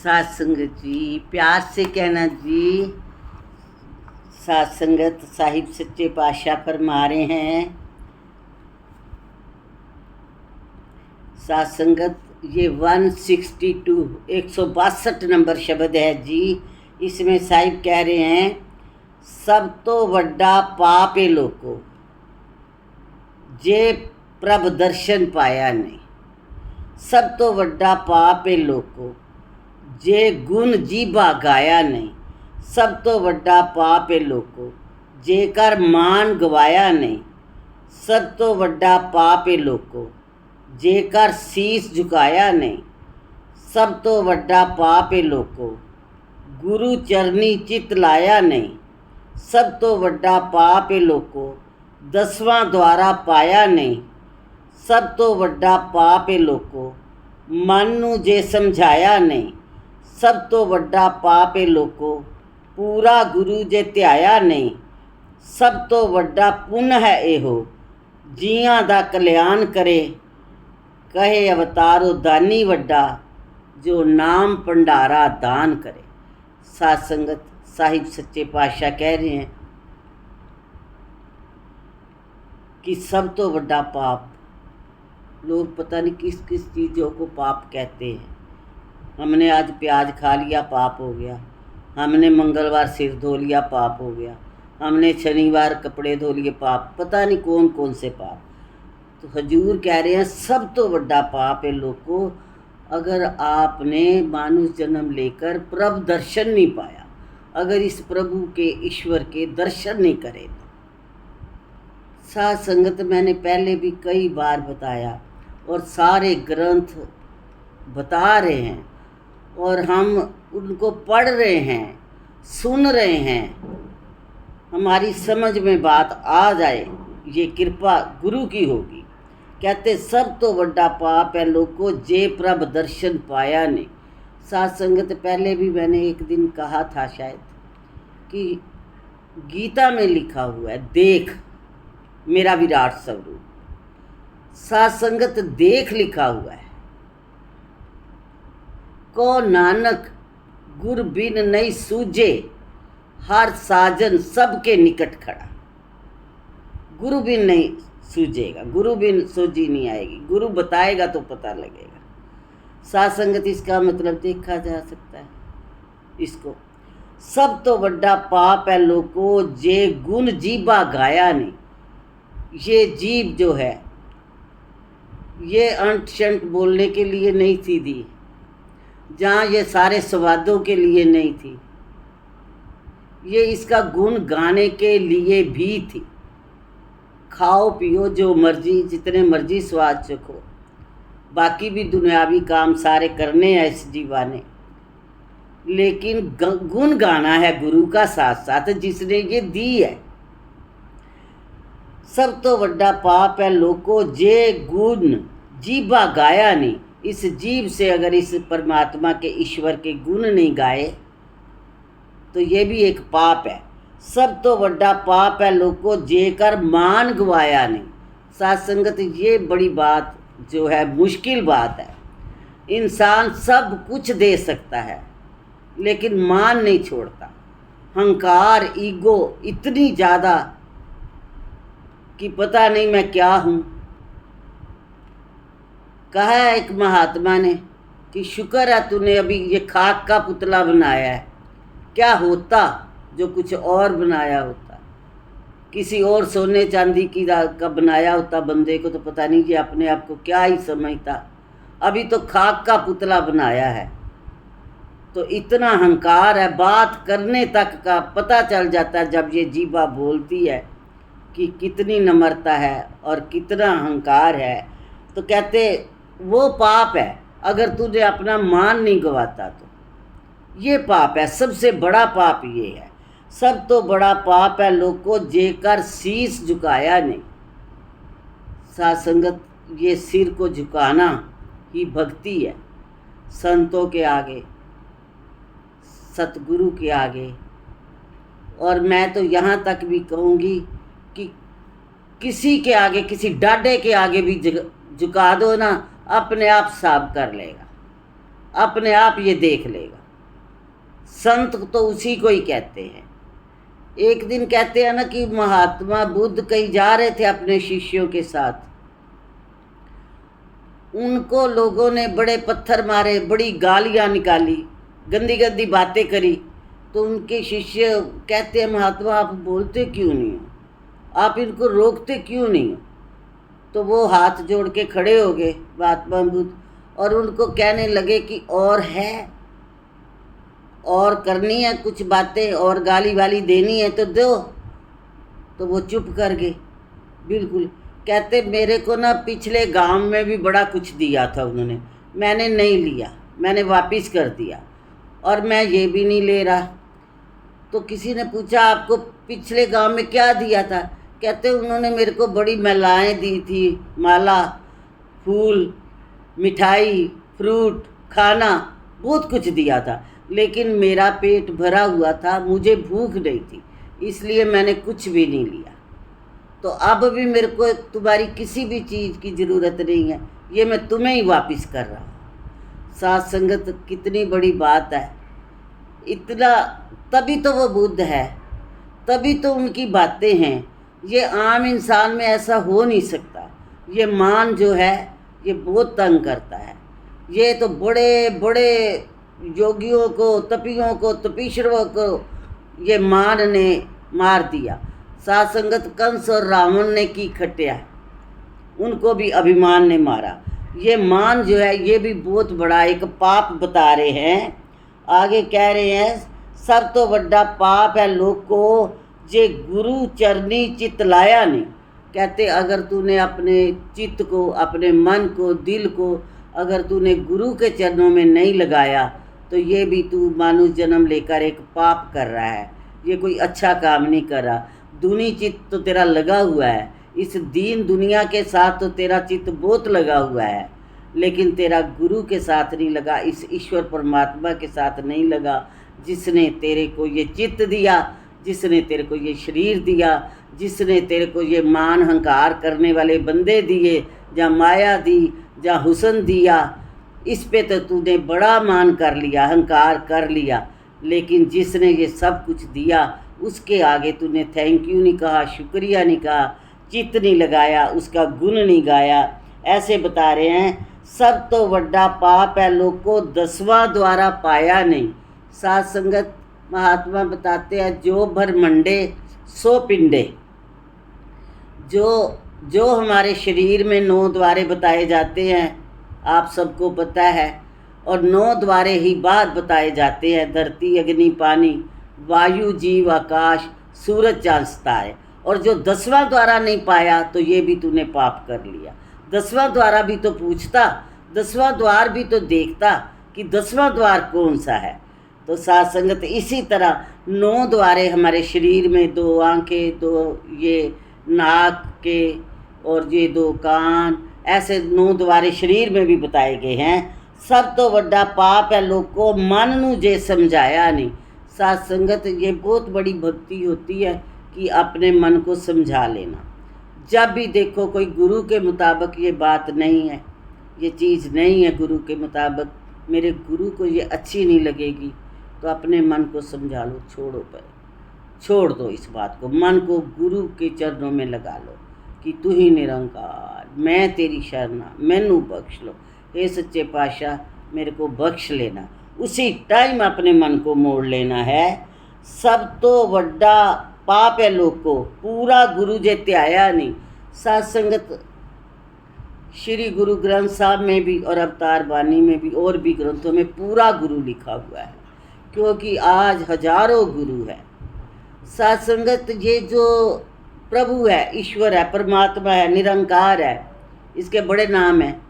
सात संगत जी, प्यार से कहना जी। सात संगत साहिब सच्चे पातशाह फरमा रहे हैं। सात संगत ये 162 162 नंबर शब्द है जी। इसमें साहिब कह रहे हैं, सब तो वड्डा पाप है लोको जे प्रभ दर्शन पाया नहीं। सब तो वड्डा पाप है लोको जे गुण जीभा गाया नहीं। सब तो वड्डा पाप है लोको जेकर मान गवाया नहीं। सब तो वड्डा पाप है लोको जेकर शीस झुकाया नहीं। सब तो वड्डा पाप है लोको गुरु चरनी चित लाया नहीं। सब तो वड्डा पाप है लोको 10वां द्वारा पाया नहीं। सब तो वड्डा पाप है लोको मन नू जे समझाया नहीं। सब तो वड्डा पाप है लोको पूरा गुरु जे ध्याया नहीं। सब तो वड्डा पुण्य है एहो जियां दा कल्याण करे। कहे अवतारो दानी वड्डा जो नाम भंडारा दान करे। सात संगत साहिब सच्चे पातशाह कह रहे हैं कि सब तो वड्डा पाप, लोग पता नहीं किस किस चीज़ों को पाप कहते हैं। हमने आज प्याज खा लिया पाप हो गया, हमने मंगलवार सिर धो लिया पाप हो गया, हमने शनिवार कपड़े धो लिए पाप, पता नहीं कौन कौन से पाप। तो हजूर कह रहे हैं सब तो बड़ा पाप है लोगों, अगर आपने मानुष जन्म लेकर प्रभु दर्शन नहीं पाया, अगर इस प्रभु के ईश्वर के दर्शन नहीं करे तो। सात संगत मैंने पहले भी कई बार बताया और सारे ग्रंथ बता रहे हैं और हम उनको पढ़ रहे हैं, सुन रहे हैं। हमारी समझ में बात आ जाए, ये कृपा गुरु की होगी। कहते सब तो बड़ा पाप है लोगों जे प्रभ दर्शन पाया नहीं। सात संगत पहले भी मैंने एक दिन कहा था शायद कि गीता में लिखा हुआ है, देख मेरा विराट स्वरूप। सात संगत देख लिखा हुआ है। को नानक गुर बिन नहीं सूझे हर साजन सबके निकट खड़ा। गुरु बिन नहीं सूझेगा, गुरु बिन सूझी नहीं आएगी, गुरु बताएगा तो पता लगेगा। सात संगत इसका मतलब देखा जा सकता है इसको। सब तो बड़ा पाप है लोगों जे गुण जीभा गाया नहीं। ये जीभ जो है ये अंट शंट बोलने के लिए नहीं थी दी, जहाँ ये सारे स्वादों के लिए नहीं थी, ये इसका गुण गाने के लिए भी थी। खाओ पियो जो मर्जी, जितने मर्जी स्वाद चखो, बाकी भी दुनियावी काम सारे करने हैं इस जीवा ने, लेकिन गुण गाना है गुरु का साथ साथ जिसने ये दी है। सब तो बड़ा पाप है लोगों जे गुण जीभा गाया नहीं। इस जीव से अगर इस परमात्मा के ईश्वर के गुण नहीं गाए तो ये भी एक पाप है। सब तो बड़ा पाप है लोगों जेकर मान गवाया नहीं। सात संगत ये बड़ी बात जो है मुश्किल बात है। इंसान सब कुछ दे सकता है लेकिन मान नहीं छोड़ता। हंकार ईगो इतनी ज़्यादा कि पता नहीं मैं क्या हूँ। कहा है एक महात्मा ने कि शुक्र है तूने अभी ये खाक का पुतला बनाया है, क्या होता जो कुछ और बनाया होता, किसी और सोने चांदी की का बनाया होता बंदे को तो पता नहीं कि अपने आप को क्या ही समझता। अभी तो खाक का पुतला बनाया है। तो इतना अहंकार है, बात करने तक का पता चल जाता है जब ये जीभा बोलती है कि कितनी नम्रता है और कितना अहंकार है। तो कहते वो पाप है अगर तुझे अपना मान नहीं गवाता तो ये पाप है। सबसे बड़ा पाप ये है। सब तो बड़ा पाप है लोगों जेकर शीस झुकाया नहीं। सात संगत ये सिर को झुकाना ही भक्ति है। संतों के आगे, सतगुरु के आगे, और मैं तो यहाँ तक भी कहूँगी कि किसी के आगे, किसी डाडे के आगे भी झुका दो ना, अपने आप साफ कर लेगा। अपने आप ये देख लेगा। संत तो उसी को ही कहते हैं। एक दिन कहते हैं ना कि महात्मा बुद्ध कहीं जा रहे थे अपने शिष्यों के साथ, उनको लोगों ने बड़े पत्थर मारे, बड़ी गालियाँ निकाली, गंदी गंदी बातें करी। तो उनके शिष्य कहते हैं महात्मा आप बोलते क्यों नहीं हो, आप इनको रोकते क्यों नहीं हो। तो वो हाथ जोड़ के खड़े हो गए महात्मा बुद्ध और उनको कहने लगे कि और है, और करनी है कुछ बातें, और गाली वाली देनी है तो दो। तो वो चुप कर गए बिल्कुल। कहते मेरे को ना पिछले गांव में भी बड़ा कुछ दिया था उन्होंने, मैंने नहीं लिया, मैंने वापस कर दिया, और मैं ये भी नहीं ले रहा। तो किसी ने पूछा आपको पिछले गांव में क्या दिया था। कहते उन्होंने मेरे को बड़ी मालाएं दी थी, माला, फूल, मिठाई, फ्रूट, खाना, बहुत कुछ दिया था, लेकिन मेरा पेट भरा हुआ था, मुझे भूख नहीं थी, इसलिए मैंने कुछ भी नहीं लिया। तो अब भी मेरे को तुम्हारी किसी भी चीज़ की ज़रूरत नहीं है, ये मैं तुम्हें ही वापस कर रहा हूँ। साथ संगत कितनी बड़ी बात है। इतना, तभी तो वो बुद्ध है, तभी तो उनकी बातें हैं। ये आम इंसान में ऐसा हो नहीं सकता। ये मान जो है ये बहुत तंग करता है। ये तो बड़े बड़े योगियों को, तपियों को, तपीश्वरों को ये मान ने मार दिया। साथ संगत कंस और रावण ने की खटिया, उनको भी अभिमान ने मारा। ये मान जो है ये भी बहुत बड़ा एक पाप बता रहे हैं। आगे कह रहे हैं सब तो बड़ा पाप है लोग को जे गुरु चरनी चित लाया नहीं। कहते अगर तूने अपने चित्त को, अपने मन को, दिल को अगर तूने गुरु के चरणों में नहीं लगाया तो ये भी तू मानुष जन्म लेकर एक पाप कर रहा है, ये कोई अच्छा काम नहीं कर रहा। दूनी चित्त तो तेरा लगा हुआ है, इस दीन दुनिया के साथ तो तेरा चित्त बहुत लगा हुआ है, लेकिन तेरा गुरु के साथ नहीं लगा, इस ईश्वर परमात्मा के साथ नहीं लगा, जिसने तेरे को ये चित्त दिया, जिसने तेरे को ये शरीर दिया, जिसने तेरे को ये मान अहंकार करने वाले बंदे दिए, या माया दी, या हुस्न दिया, इस पे तो तूने बड़ा मान कर लिया, अहंकार कर लिया। लेकिन जिसने ये सब कुछ दिया उसके आगे तूने थैंक यू नहीं कहा, शुक्रिया नहीं कहा, चित्त नहीं लगाया, उसका गुण नहीं गाया। ऐसे बता रहे हैं सब तो बड़ा पाप है लोग को 10वां द्वारा पाया नहीं। साथ संगत महात्मा बताते हैं जो भर मंडे सो पिंडे। जो हमारे शरीर में 9 द्वारे बताए जाते हैं आप सबको पता है, और 9 द्वारे ही बाहर बताए जाते हैं, धरती, अग्नि, पानी, वायु, जीव, आकाश, सूरज, चांद, तारे। और जो 10वां द्वारा नहीं पाया तो ये भी तूने पाप कर लिया। 10वां द्वारा भी तो पूछता, 10वां द्वार भी तो देखता कि 10वां द्वार कौन सा है। तो साथ संगत इसी तरह 9 द्वारे हमारे शरीर में, 2 आंखें, 2 ये नाक के, और ये 2 कान, ऐसे 9 द्वारे शरीर में भी बताए गए हैं। सब तो बड़ा पाप है लोग को मन नू जे समझाया नहीं। साथ संगत ये बहुत बड़ी भक्ति होती है कि अपने मन को समझा लेना। जब भी देखो कोई गुरु के मुताबिक ये बात नहीं है, ये चीज़ नहीं है गुरु के मुताबिक, मेरे गुरु को ये अच्छी नहीं लगेगी, तो अपने मन को समझा लो, छोड़ो पर छोड़ दो इस बात को, मन को गुरु के चरणों में लगा लो कि तू ही निरंकार, मैं तेरी शरणा, मैनू बख्श लो, हे सच्चे पातशाह मेरे को बख्श लेना। उसी टाइम अपने मन को मोड़ लेना है। सब तो बड़ा पाप है लोग को पूरा गुरु जे त्याया नहीं। साथ संगत श्री गुरु ग्रंथ साहब में भी और अवतार वाणी में भी और भी ग्रंथों में पूरा गुरु लिखा हुआ है, क्योंकि आज हजारों गुरु है। साथ संगत ये जो प्रभु है, ईश्वर है, परमात्मा है, निरंकार है, इसके बड़े नाम हैं,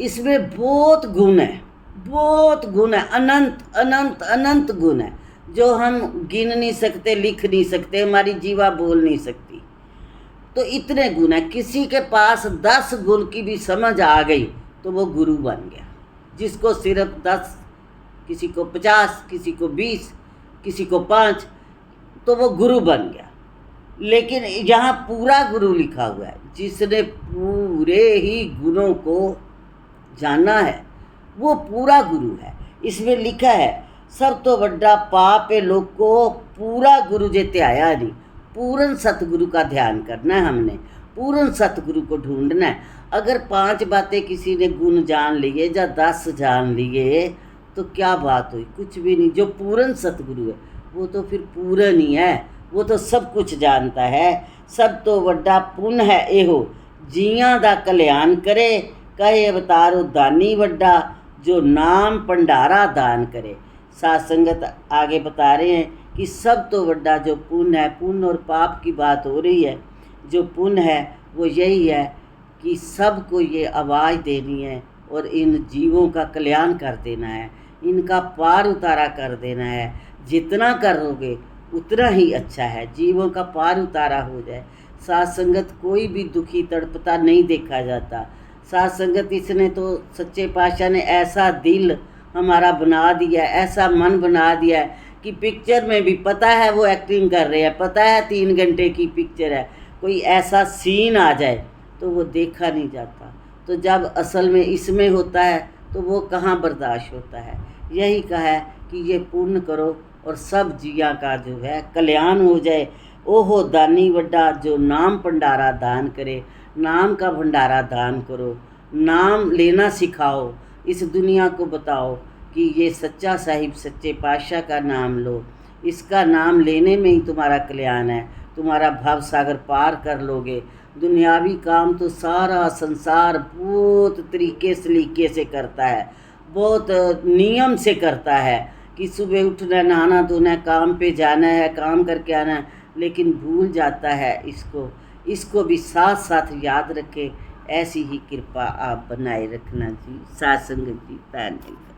इसमें बहुत गुण है, बहुत गुण है, अनंत अनंत अनंत गुण है जो हम गिन नहीं सकते, लिख नहीं सकते, हमारी जीवा बोल नहीं सकती। तो इतने गुण है। किसी के पास 10 गुण की भी समझ आ गई तो वो गुरु बन गया। जिसको सिर्फ 10, किसी को 50, किसी को 20, किसी को 5, तो वो गुरु बन गया। लेकिन यहाँ पूरा गुरु लिखा हुआ है, जिसने पूरे ही गुणों को जाना है, वो पूरा गुरु है। इसमें लिखा है सब तो बड़ा पाप है लोग को पूरा गुरु जे त्याया नहीं। पूर्ण सतगुरु का ध्यान करना है हमने, पूर्ण सतगुरु को ढूंढना है। अगर 5 बातें किसी ने गुण जान लिए या 10 जान लिए तो क्या बात हुई, कुछ भी नहीं। जो पूर्ण सतगुरु है वो तो फिर पूर्ण ही है, वो तो सब कुछ जानता है। सब तो बड़ा पुण्य है एहो जियां दा कल्याण करे, कहे अवतारो दानी वड्डा जो नाम भंडारा दान करे। सात संगत आगे बता रहे हैं कि सब तो बड़ा जो पुण्य है, पुण्य और पाप की बात हो रही है। जो पुण्य है वो यही है कि सबको ये आवाज़ देनी है और इन जीवों का कल्याण कर देना है, इनका पार उतारा कर देना है। जितना करोगे उतना ही अच्छा है, जीवों का पार उतारा हो जाए। साथ संगत कोई भी दुखी तड़पता नहीं देखा जाता। साथ संगत इसने तो सच्चे पातशाह ने ऐसा दिल हमारा बना दिया, ऐसा मन बना दिया है कि पिक्चर में भी पता है वो एक्टिंग कर रहे हैं, पता है 3 घंटे की पिक्चर है, कोई ऐसा सीन आ जाए तो वो देखा नहीं जाता। तो जब असल में इसमें होता है तो वो कहाँ बर्दाश्त होता है। यही कहा है कि ये पूर्ण करो और सब जिया का जो है कल्याण हो जाए। ओहो दानी वड्डा जो नाम भंडारा दान करे, नाम का भंडारा दान करो, नाम लेना सिखाओ, इस दुनिया को बताओ कि ये सच्चा साहिब सच्चे पातशाह का नाम लो। इसका नाम लेने में ही तुम्हारा कल्याण है, तुम्हारा भव सागर पार कर लोगे। दुनियावी काम तो सारा संसार बहुत तरीके सलीके से करता है, बहुत नियम से करता है कि सुबह उठना, नहाना धोना, काम पे जाना है, काम करके आना है, लेकिन भूल जाता है इसको भी साथ साथ याद रखें। ऐसी ही कृपा आप बनाए रखना जी। सात संगत जी, धन्यवाद।